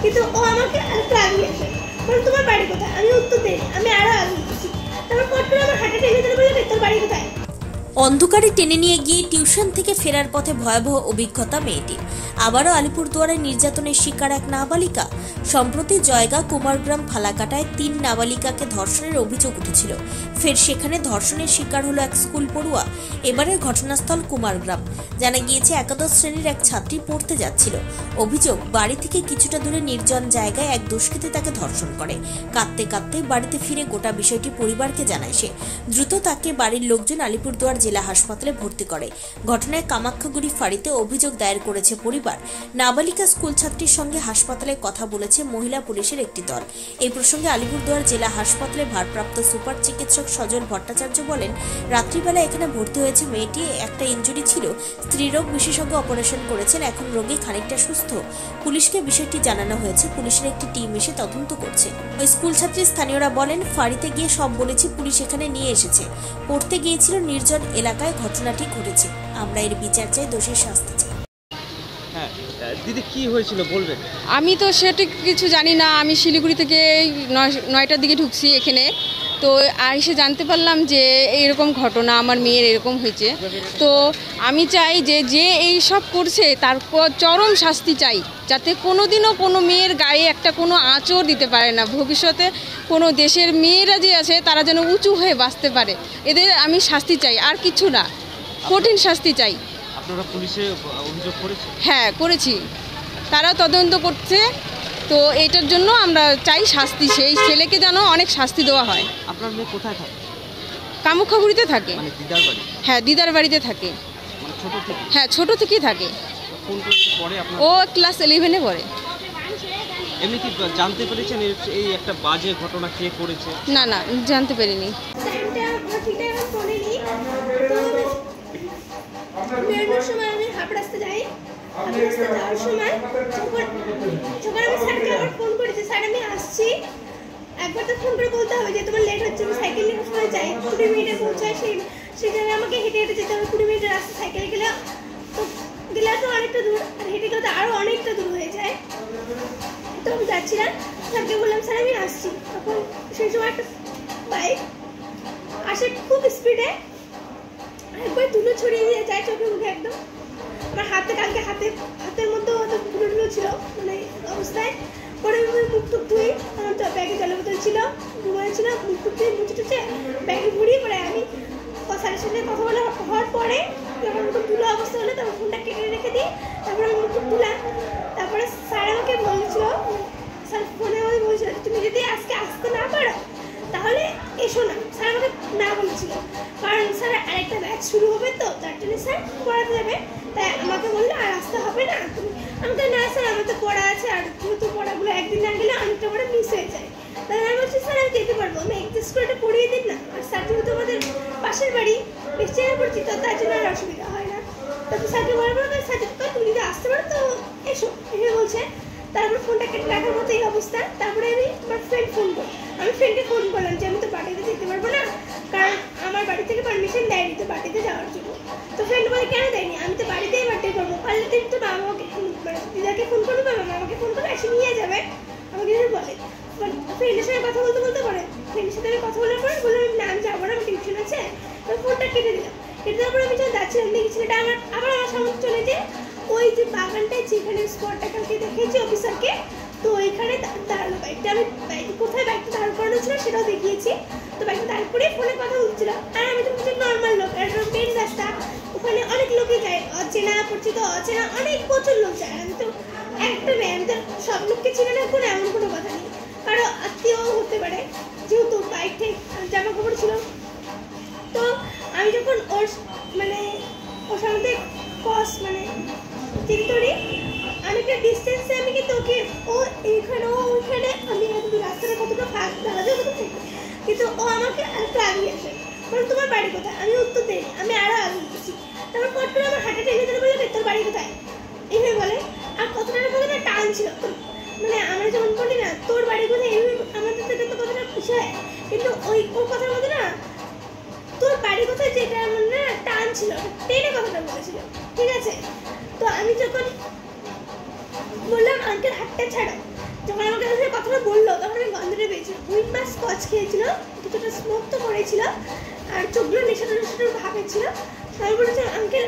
কিন্তু ও আমাকে আরেকটু আগিয়ে আসে, বলে তোমার বাড়ি কোথায়? আমি উত্তর দিই, আমি আরো আগে গেছি। তারপর পট করে আমার হাঁটা টেনে ধরে বলে তোর বাড়ি কোথায়। অন্ধকারে টেনে নিয়ে গিয়ে টিউশন থেকে ফেরার পথে ভয়াবহ অভিজ্ঞতা মেয়েটির। আবারও আলিপুরদুয়ারে নির্যাতনের শিকার এক নাবালিকা। সম্প্রতি জয়গা কুমারগ্রাম ফালাকাটায় 3 নাবালিকাকে ধর্ষণের অভিযোগ উঠেছিল। ফের সেখানে ধর্ষণের শিকার হলো এক স্কুল পড়ুয়া। এবারের ঘটনাস্থল কুমারগ্রাম। জানা গিয়েছে একাদশ শ্রেণীর এক ছাত্রী পড়তে যাচ্ছিল। অভিযোগ, বাড়ি থেকে কিছুটা দূরে নির্জন জায়গায় এক দুষ্কৃতী তাকে ধর্ষণ করে। কাঁদতে কাঁদতে বাড়িতে ফিরে গোটা বিষয়টি পরিবারকে জানায় সে। দ্রুত তাকে বাড়ির লোকজন আলিপুরদুয়ার জেলা হাসপাতালে ভর্তি করে। ঘটনায় কামাখ্যাগুড়ি ফাঁড়িতে অভিযোগ দায়ের করেছে পরিবার। নাবালিকা স্কুল ছাত্রীর সঙ্গে হাসপাতালে কথা বলেছে মহিলা পুলিশের একটি দল। এই প্রসঙ্গে আলিপুরদুয়ার জেলা হাসপাতালে ভারপ্রাপ্ত সুপার চিকিৎসক সজল ভট্টাচার্য বলেন, রাত্রিবেলা এখানে ভর্তি হয়েছে মেয়েটি। একটা ইনজুরি ছিল, স্ত্রীরোগ বিশেষজ্ঞ অপারেশন করেছেন। এখন রোগী খানিকটা সুস্থ। পুলিশকে বিষয়টি জানানো হয়েছে। পুলিশের একটি টিম এসে তদন্ত করছে। ওই স্কুল ছাত্রী স্থানীয়রা বলেন, ফাঁড়িতে গিয়ে সব বলেছি, পুলিশ এখানে নিয়ে এসেছে। পড়তে গিয়েছিল নির্জন এলাকায় ঘটনাটি ঘটেছে। আমরা এর বিচার চাই, দোষীর শাস্তি চাই। হ্যাঁ দিদি, কি হয়েছিল বলবেন? আমি তো সেটা কিছু জানি না। আমি শিলিগুড়ি থেকে 9টার দিকে ঢুকছি এখানে, তো এসে জানতে পারলাম যে এরকম ঘটনা আমার মেয়ের এরকম হয়েছে। তো আমি চাই যে এই সব করছে তার চরম শাস্তি চাই, যাতে কোনোদিনও কোনো মেয়ের গায়ে একটা কোনো আঁচড় দিতে পারে না। ভবিষ্যতে কোনো দেশের মেয়েরা যে আছে তারা যেন উঁচু হয়ে বাঁচতে পারে। এদের আমি শাস্তি চাই, আর কিছু না, কঠিন শাস্তি চাই। আপনারা পুলিশে অভিযোগ করেছেন? হ্যাঁ করেছি, তারা তদন্ত করছে। তো এটার জন্য আমরা চাই শাস্তি, সেই ছেলেকে যেন অনেক শাস্তি দেওয়া হয়। আপনার মেয়ে কোথায় থাকে? কামাখ্যাগুড়িতে থাকে। মানে দিদার বাড়ি? হ্যাঁ দিদার বাড়িতে থাকে। মানে ছোট থেকে? হ্যাঁ ছোট থেকেই থাকে। কোন ক্লাসে পড়ে আপনার? ও ক্লাস 11-এ পড়ে। এমনি কি জানতে পেরেছেন এই একটা বাজে ঘটনা কে করেছে? না না, জানতে পারিনি। বেরোনোর সময় আমি হাফ রাস্তা যাই। হাফ রাস্তা যাওয়ার সময় যখন আমি স্যারকে আবার ফোন করেছি, স্যার আমি আসছি, একবার তো ফোন করে বলতে হবে যে তোমার লেট হচ্ছে, আমি সাইকেল নিয়ে সময় যাই, 20 মিনিটে পৌঁছায়। সেই জায়গায় আমাকে হেঁটে হেঁটে যেতে হবে। 20 মিনিটের রাস্তা সাইকেলে গেলে তো অনেকটা দূর, আর হেঁটে গেলে তো আরও অনেকটা দূর হয়ে যায়। তো আমি যাচ্ছিলাম, স্যারকে বললাম স্যার আমি আসছি। তখন সেই সময় একটা বাইক আসে খুব স্পিডে, একবার ধুলো ছড়িয়ে দিয়ে যায় চোখে মুখে একদম। আমার কালকে হাতের মধ্যে ধুলো ছিল মানে অবস্থায়। পরে মুখ টুক ধুই, আমার তো ব্যাগে জলের বোতল ছিল, ঘুমায় ছিল, মুখ টুক ধুই, মুছে টুচে ব্যাগে ঘুরিয়ে পরে আমি স্যারের সাথে কথা বলা হওয়ার পরে যখন খুব ধুলো অবস্থা হলো, তারপর ফোনটা কেটে রেখে দিই। তারপরে আমি মুখ টুক ধুলাম। তারপরে স্যার আমাকে বলছিল, স্যার ফোনে আমাকে বলছিল তুমি যদি আজকে আসতে না পারো তাহলে এসো না। স্যার আমাকে না বলেছিল, কারণ স্যার আরেকটা ব্যাচ শুরু হবে, তো তার জন্য স্যার পড়াতে যাবে। তাই আমাকে বললো আর আসতে হবে না। আমি তো না স্যার, আমার তো পড়া আছে, আর যেহেতু পড়াগুলো একদিন না গেলে অনেকটা পরে মিস হয়ে যায়। তাই আমি বলছি স্যার আমি যেতে পারবো, আমি এক্সিস্ট করে এটা পড়িয়ে দিন না। আর স্যার যেহেতু আমাদের পাশের বাড়ি, বেশ চেনা পরিচিত, তার জন্য আর অসুবিধা হয় না। তারপর স্যারকে বলবো স্যার তুমি যদি আসতে পারো তো এসো, এসে বলছে। তারপর ফোনটা কেটে রাখার মতো এই অবস্থা। তারপরে আমি আমার ফ্রেন্ড ফোন করি, আমি ফ্রেন্ডকে ফোন করলাম যে আমি তো পার্টিতে যেতে পারবো না, কারণ আমার বাড়ি থেকে পারমিশন দেয়নি তো পার্টিতে যাওয়ার জন্য। তো ফ্রেন্ড বলে কেন দেয়নি, আমি তো বাড়িতেই বার্থডে করবো, পারলে তুমি তো বাবাকে দিদাকে ফোন করবে বা মামাকে ফোন করে এসে নিয়ে যাবে, আমাকে বলে। ফ্রেন্ডের সঙ্গে কথা বলতে বলতে পারে, ফ্রেন্ডের সাথে আমি কথা বলার পরে বললাম না আমি যাবো না, আমার টিউশন আছে। তো ফোনটা কেটে দিলাম। কেটে দেওয়ার পরে আমি যখন যাচ্ছিলাম দেখি ছেলেটা আবার আমার সামনে চলে যায় ওই যে বাগানটায় যেখানে স্পটটা কালকে দেখেছি অফিসারকে, তো ওইখানে দাঁড়ালো বাইকটা। আমি কোথায় বাইকটা দাঁড় করানো ছিল সেটাও দেখিয়েছি। তো বাইকটা দাঁড় করে ফোনে কথা বলছিল। আর আমি তো কিছু নর্মাল লোক, একদম মেন রাস্তা, ওখানে অনেক লোকই যায়, অচেনা পরিচিত অচেনা অনেক প্রচুর লোক যায়। আমি তো একটা মেয়ে, আমি তো সব লোককে চিনে না, কোনো এমন কোনো কথা নেই, কারো আত্মীয় হতে পারে, যেহেতু বাইক থেকে জামা কাপড় ছিল। তো আমি যখন ওর সামনে মানে চিন্তরি অনেকটা ডিস্টেন্সে আমি কিন্তু ওকে, ও এইখানে ও ওইখানে, আমি রাস্তাটা কতটা ফাঁক দাঁড়াতে কতটা, কিন্তু ও আমাকে আরেকটু আগিয়ে আসে, বলে তোমার বাড়ি কোথায়? আমি উত্তর দিই, আমি আরো আগে গেছি। তারপর পট করে আমার হাঁটা টেনে ধরে বলে তোর বাড়ি কোথায় এইভাবে বলে। আর কতটা টান ছিল, মানে আমরা যেমন বলি না তোর বাড়ি কোথায়, এইভাবে আমাদের থেকে তো কতটা খুশি হয়, কিন্তু ওর কথার মধ্যে না তোর বাড়ি কোথায় যেটা মানে না টান ছিল, টেনে কথাটা বলেছিল, ঠিক আছে। তো আমি যখন বললাম আঙ্কেল হাতটা ছাড়ো, যখন আমাকে আসলে কথাটা বললো তখন আমি গন্ধটা পেয়েছিলাম। উইট বা স্কচ খেয়েছিল, কিছুটা স্মোক তো করেছিল, আর চোখগুলো নেশাটা ভাব ছিল। আমি বলেছিলাম আঙ্কেল